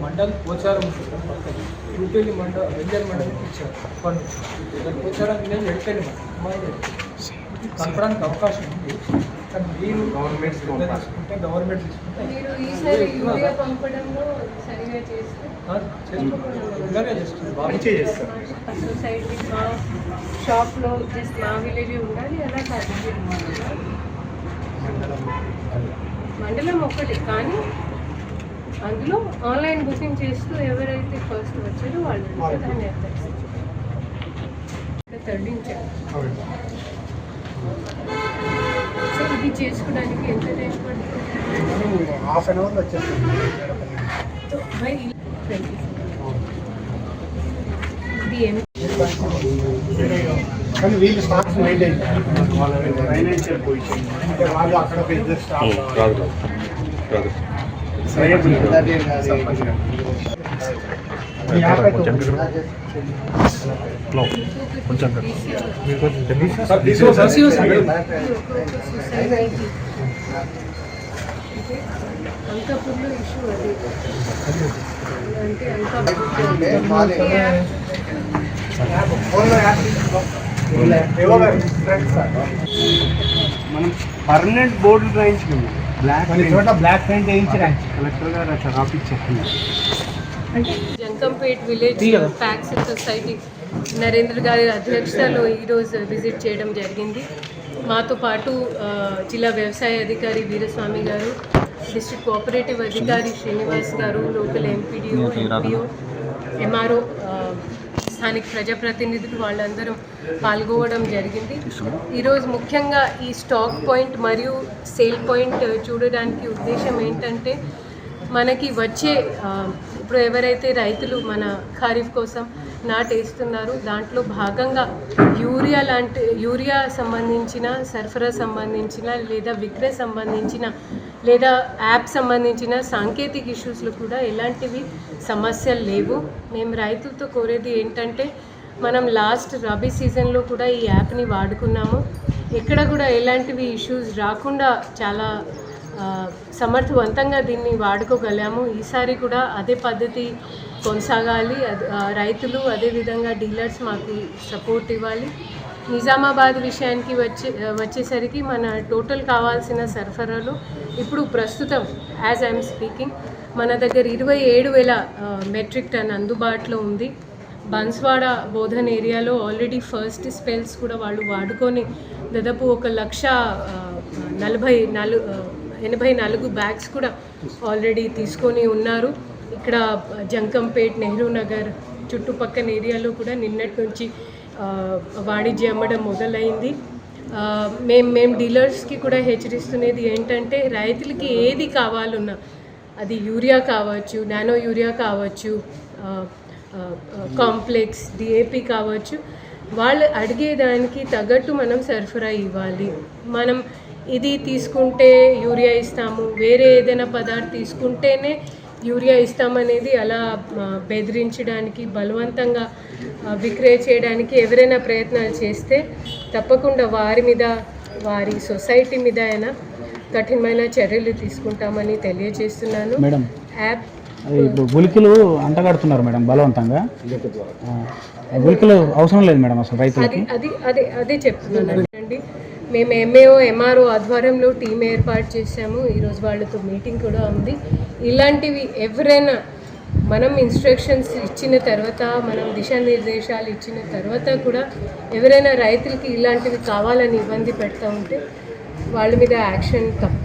మండల్ పోచారం చూపేలి మండల్ వెంజల్ మండలికి ఇచ్చారు పన్ను పోచారానికి నేను ఎడికెళ్ళి కలపడానికి అవకాశం ఉంది. కానీ మీరు గవర్నమెంట్ తీసుకుంటే సొసైటీ మా షాప్లో జస్ట్ మా విలేజ్ ఉండాలి అలా కాదు. మండలం ఒకటి కానీ అందులో ఆన్లైన్ బుకింగ్ చేస్తూ ఎవరైతే ఫస్ట్ వచ్చారో వాళ్ళు దాన్ని తరలించారు. సో ఇది చేసుకోవడానికి ఎంత టైం పడుతుంది? హాఫ్ అన్ అవర్లో వచ్చేస్తుంది. ఇది ఏమి కానీ వీళ్ళు స్టాక్స్ మెయింటైన్ ఫైనాన్షియల్ పొజిషన్ అంటే వాళ్ళు అక్కడ పెద్ద స్టాక్ రాదు అంకాపూర్లో ఇష్యూ అది అంటే మనం పర్మనెంట్ బోర్డులు రాయించుకున్నాం. బ్లాక్ పెయింట్ వేయించి కలెక్టర్ గారు అట్లా రాపించారు. Jankampet village fax society Narendra గారి అధ్యక్షతలో ఈరోజు విజిట్ చేయడం జరిగింది. మాతో పాటు జిల్లా వ్యవసాయ అధికారి వీరస్వామి గారు, డిస్ట్రిక్ట్ కోఆపరేటివ్ అధికారి శ్రీనివాస్ గారు, లోకల్ ఎంపీడీఓ, ఎంపీఓ, ఎంఆర్ఓ, స్థానిక ప్రజాప్రతినిధులు వాళ్ళందరూ పాల్గొనడం జరిగింది. ఈరోజు ముఖ్యంగా ఈ స్టాక్ పాయింట్ మరియు సేల్ పాయింట్ చూడడానికి ఉద్దేశం ఏంటంటే మనకి వచ్చే ఇప్పుడు ఎవరైతే రైతులు మన ఖరీఫ్ కోసం నాటేస్తున్నారు దాంట్లో భాగంగా యూరియా సంబంధించిన సరఫరా సంబంధించిన లేదా విక్రయ సంబంధించిన లేదా యాప్ సంబంధించిన సాంకేతిక ఇష్యూస్లో కూడా ఎలాంటివి సమస్యలు లేవు. మేము రైతులతో కోరేది ఏంటంటే మనం లాస్ట్ రబీ సీజన్లో కూడా ఈ యాప్ని వాడుకున్నాము. ఎక్కడ కూడా ఎలాంటివి ఇష్యూస్ రాకుండా చాలా సమర్థవంతంగా దీన్ని వాడుకోగలాము. ఈసారి కూడా అదే పద్ధతి కొనసాగాలి. రైతులు అదేవిధంగా డీలర్స్ మాకు సపోర్ట్ ఇవ్వాలి. నిజామాబాద్ విషయానికి వచ్చేసరికి మన టోటల్ కావాల్సిన సరఫరాలో ఇప్పుడు ప్రస్తుతం యాజ్ ఐఎమ్ స్పీకింగ్ మన దగ్గర 27,000 మెట్రిక్ టన్ అందుబాటులో ఉంది. బన్స్వాడ బోధన్ ఏరియాలో ఆల్రెడీ ఫస్ట్ స్పెల్స్ కూడా వాళ్ళు వాడుకొని దాదాపు 1,84,000 బ్యాగ్స్ కూడా ఆల్రెడీ తీసుకొని ఉన్నారు. ఇక్కడ జంకంపేట్, నెహ్రూ నగర్ చుట్టుపక్కల ఏరియాలో కూడా నిన్నటి నుంచి వాణిజ్య అమ్మడం మొదలైంది. మేము డీలర్స్కి కూడా హెచ్చరిస్తున్నది ఏంటంటే రైతులకి ఏది కావాలన్నా అది యూరియా కావచ్చు, నానో యూరియా కావచ్చు, కాంప్లెక్స్ డిఏపి కావచ్చు, వాళ్ళు అడిగేదానికి తగ్గట్టు మనం సరఫరా ఇవ్వాలి. మనం ఇది తీసుకుంటే యూరియా ఇస్తాము, వేరే ఏదైనా పదార్థం తీసుకుంటేనే యూరియా ఇస్తామనేది అలా బెదిరించడానికి, బలవంతంగా విక్రయ చేయడానికి ఎవరైనా ప్రయత్నాలు చేస్తే తప్పకుండా వారి మీద, వారి సొసైటీ మీద అయినా కఠినమైన చర్యలు తీసుకుంటామని తెలియజేస్తున్నాను. మేడం యాప్ ఇప్పుడు గుళికలు అంటగడుతున్నారు మేడం బలవంతంగా. గుళికలు అవసరం లేదు మేడం అసలు రైతులకి. అదే చెప్తున్నాను అండి. మేము ఎంఏఓ, ఎంఆర్ఓ ఆధ్వర్యంలో టీం ఏర్పాటు చేశాము. ఈరోజు వాళ్ళతో మీటింగ్ కూడా ఉంది. ఇలాంటివి ఎవరైనా మనం ఇన్స్ట్రక్షన్స్ ఇచ్చిన తర్వాత, మనం దిశానిర్దేశాలు ఇచ్చిన తర్వాత కూడా ఎవరైనా రైతులకి ఇలాంటివి కావాలని ఇబ్బంది పెడతా ఉంటే వాళ్ళ మీద యాక్షన్ తప్ప